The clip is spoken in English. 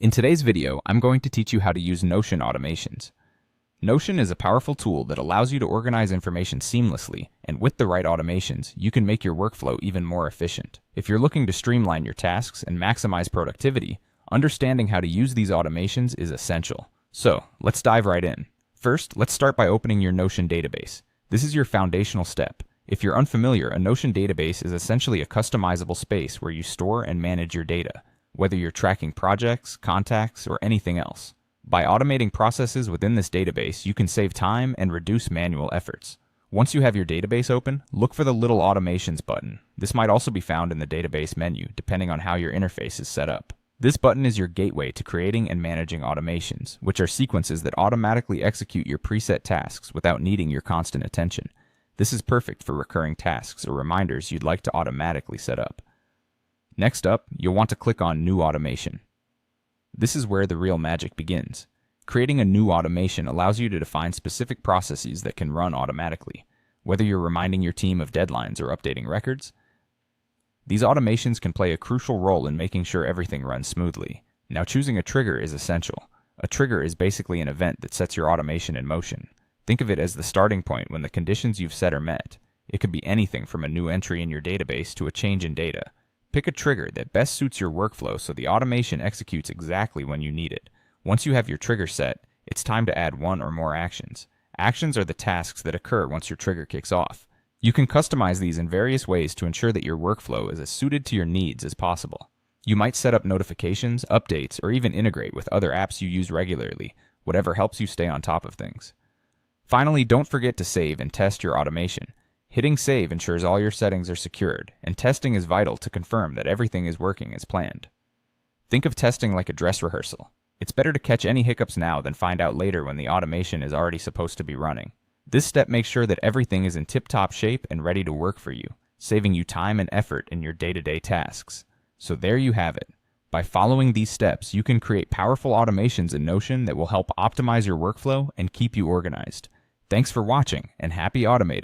In today's video, I'm going to teach you how to use Notion automations. Notion is a powerful tool that allows you to organize information seamlessly, and with the right automations, you can make your workflow even more efficient. If you're looking to streamline your tasks and maximize productivity, understanding how to use these automations is essential. So, let's dive right in. First, let's start by opening your Notion database. This is your foundational step. If you're unfamiliar, a Notion database is essentially a customizable space where you store and manage your data, whether you're tracking projects, contacts, or anything else. By automating processes within this database, you can save time and reduce manual efforts. Once you have your database open, look for the little automations button. This might also be found in the database menu, depending on how your interface is set up. This button is your gateway to creating and managing automations, which are sequences that automatically execute your preset tasks without needing your constant attention. This is perfect for recurring tasks or reminders you'd like to automatically set up. Next up, you'll want to click on New Automation. This is where the real magic begins. Creating a new automation allows you to define specific processes that can run automatically, whether you're reminding your team of deadlines or updating records. These automations can play a crucial role in making sure everything runs smoothly. Now, choosing a trigger is essential. A trigger is basically an event that sets your automation in motion. Think of it as the starting point when the conditions you've set are met. It could be anything from a new entry in your database to a change in data. Pick a trigger that best suits your workflow so the automation executes exactly when you need it. Once you have your trigger set, it's time to add one or more actions. Actions are the tasks that occur once your trigger kicks off. You can customize these in various ways to ensure that your workflow is as suited to your needs as possible. You might set up notifications, updates, or even integrate with other apps you use regularly, whatever helps you stay on top of things. Finally, don't forget to save and test your automation. Hitting save ensures all your settings are secured, and testing is vital to confirm that everything is working as planned. Think of testing like a dress rehearsal. It's better to catch any hiccups now than find out later when the automation is already supposed to be running. This step makes sure that everything is in tip-top shape and ready to work for you, saving you time and effort in your day-to-day tasks. So there you have it. By following these steps, you can create powerful automations in Notion that will help optimize your workflow and keep you organized. Thanks for watching, and happy automating!